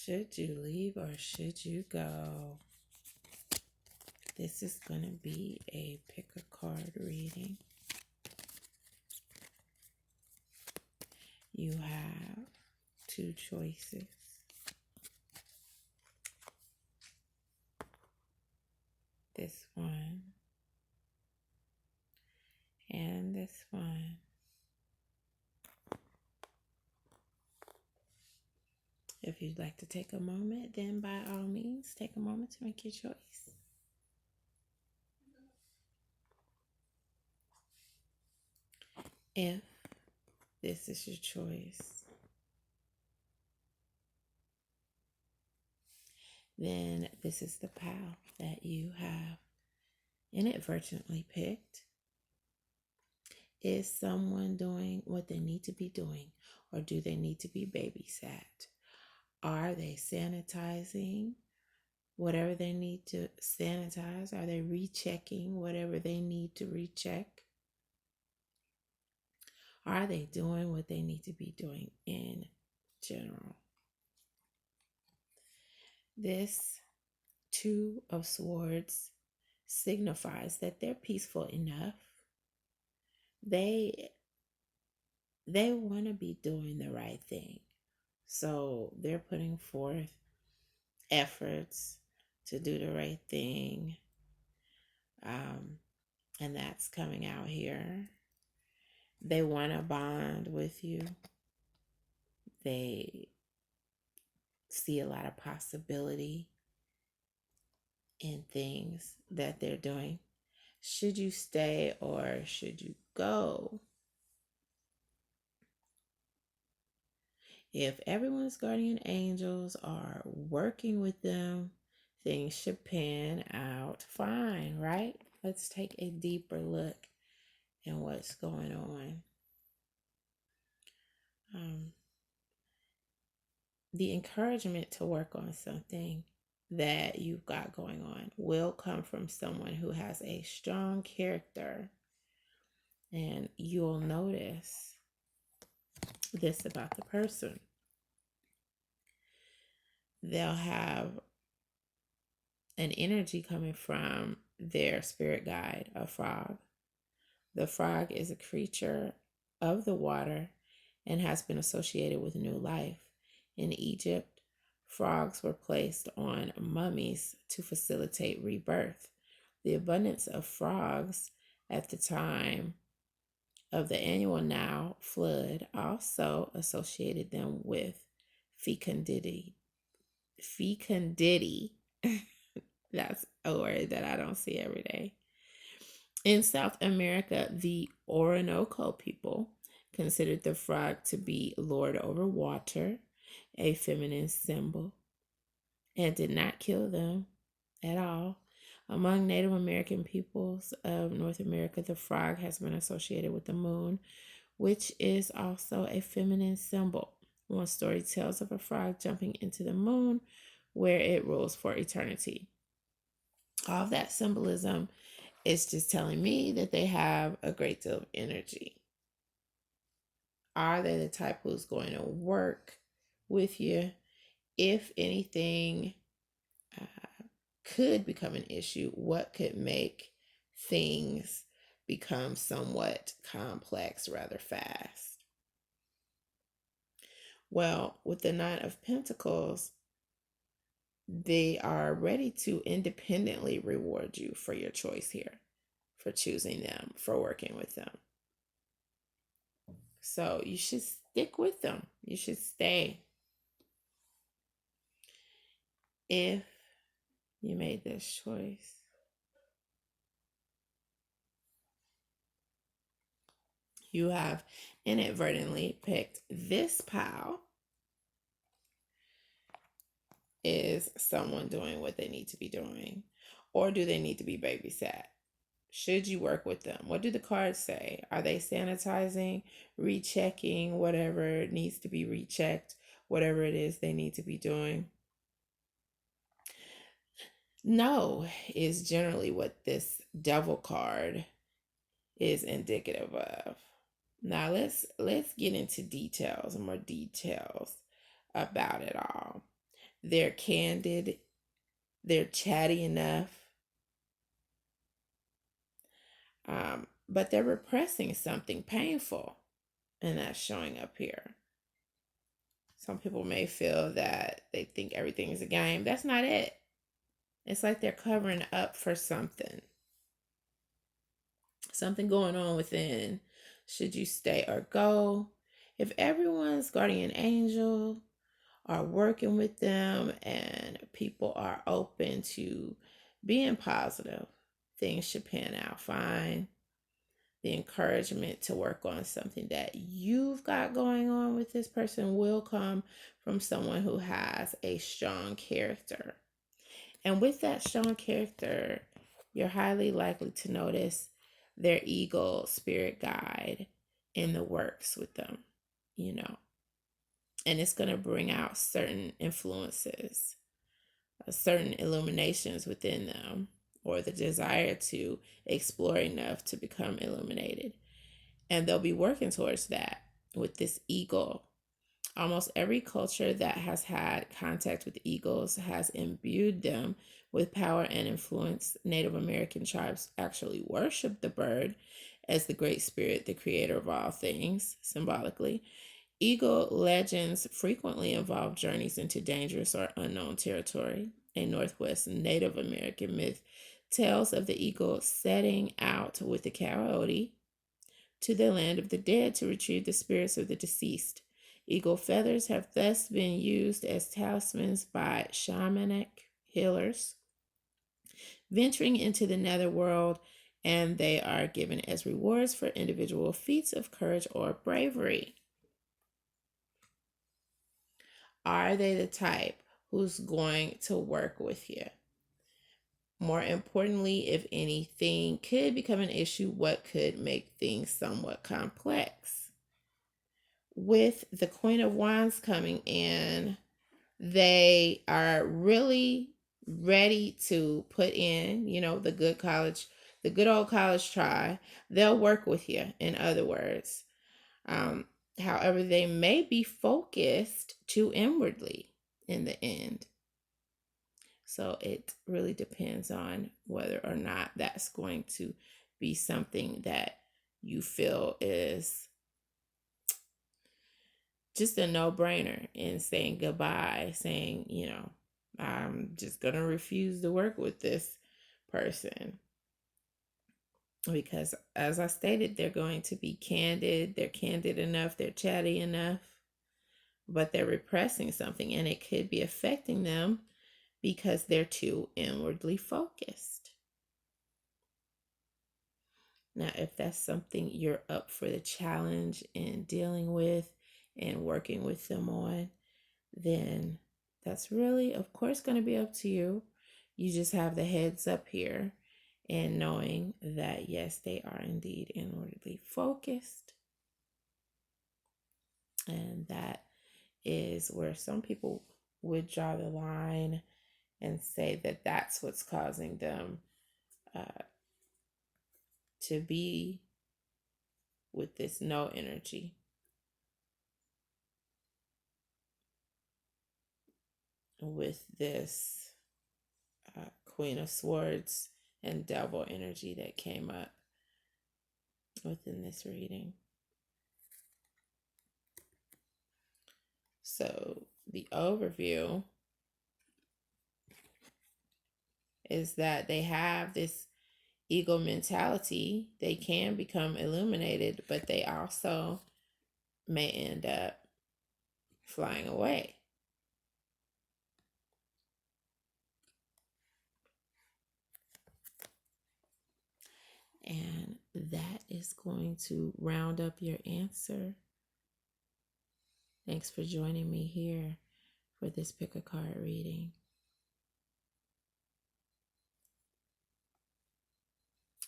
Should you leave or should you go? This is going to be a pick a card reading. You have two choices. This one and this one. If you'd like to take a moment, then by all means, take a moment to make your choice. If this is your choice, then this is the pal that you have inadvertently picked. Is someone doing what they need to be doing, or do they need to be babysat? Are they sanitizing whatever they need to sanitize? Are they rechecking whatever they need to recheck? Are they doing what they need to be doing in general? This Two of Swords signifies that they're peaceful enough. They want to be doing the right thing. So they're putting forth efforts to do the right thing. And that's coming out here. They want to bond with you. They see a lot of possibility in things that they're doing. Should you stay or should you go? If everyone's guardian angels are working with them, things should pan out fine, right? Let's take a deeper look at what's going on. The encouragement to work on something that you've got going on will come from someone who has a strong character. And you'll notice this about the person. They'll have an energy coming from their spirit guide, a frog. The frog is a creature of the water and has been associated with new life. In Egypt, frogs were placed on mummies to facilitate rebirth. The abundance of frogs at the time of the annual Nile flood also associated them with fecundity. Fecundity. That's a word that I don't see every day. In South America, the Orinoco people considered the frog to be lord over water, a feminine symbol, and did not kill them at all. Among Native American peoples of North America, the frog has been associated with the moon, which is also a feminine symbol. One story tells of a frog jumping into the moon, where it rules for eternity. All of that symbolism is just telling me that they have a great deal of energy. Are they the type who's going to work with you? If anything could become an issue, what could make things become somewhat complex rather fast? Well, with the Nine of Pentacles, they are ready to independently reward you for your choice here, for choosing them, for working with them. So you should stick with them. You should stay. If you made this choice, you have inadvertently picked this pile. Is someone doing what they need to be doing? Or do they need to be babysat? Should you work with them? What do the cards say? Are they sanitizing, rechecking whatever needs to be rechecked, whatever it is they need to be doing? No is generally what this Devil card is indicative of. Now let's get into details, more details about it all. They're candid. They're chatty enough. But they're repressing something painful, and that's showing up here. Some people may feel that they think everything is a game. That's not it. It's like they're covering up for something. Something going on within. Should you stay or go? If everyone's guardian angel are working with them and people are open to being positive, things should pan out fine. The encouragement to work on something that you've got going on with this person will come from someone who has a strong character. And with that strong character, you're highly likely to notice their eagle spirit guide in the works with them, you know. And it's going to bring out certain influences, certain illuminations within them, or the desire to explore enough to become illuminated. And they'll be working towards that with this eagle. Almost every culture that has had contact with eagles has imbued them with power and influence. Native American tribes actually worship the bird as the great spirit, the creator of all things, symbolically. Eagle legends frequently involve journeys into dangerous or unknown territory. A Northwest Native American myth tells of the eagle setting out with the coyote to the land of the dead to retrieve the spirits of the deceased. Eagle feathers have thus been used as talismans by shamanic healers venturing into the netherworld, and they are given as rewards for individual feats of courage or bravery. Are they the type who's going to work with you? More importantly, if anything could become an issue, what could make things somewhat complex? With the Queen of Wands coming in, they are really ready to put in, the good old college try. They'll work with you, in other words. However, they may be focused too inwardly in the end. So it really depends on whether or not that's going to be something that you feel is just a no-brainer in saying goodbye, saying, I'm just going to refuse to work with this person. Because as I stated, they're going to be candid. They're candid enough. They're chatty enough. But they're repressing something, and it could be affecting them because they're too inwardly focused. Now, if that's something you're up for the challenge in dealing with and working with them on, then that's really, of course, going to be up to you. You just have the heads up here and knowing that, yes, they are indeed inwardly focused. And that is where some people would draw the line and say that that's what's causing them to be with this no energy. With this Queen of Swords and Devil energy that came up within this reading. So the overview is that they have this ego mentality. They can become illuminated, but they also may end up flying away. And that is going to round up your answer. Thanks for joining me here for this PickACard reading.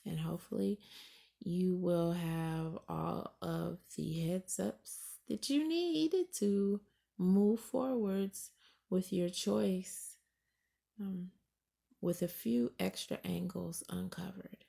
And hopefully you will have all of the heads ups that you needed to move forwards with your choice with a few extra angles uncovered.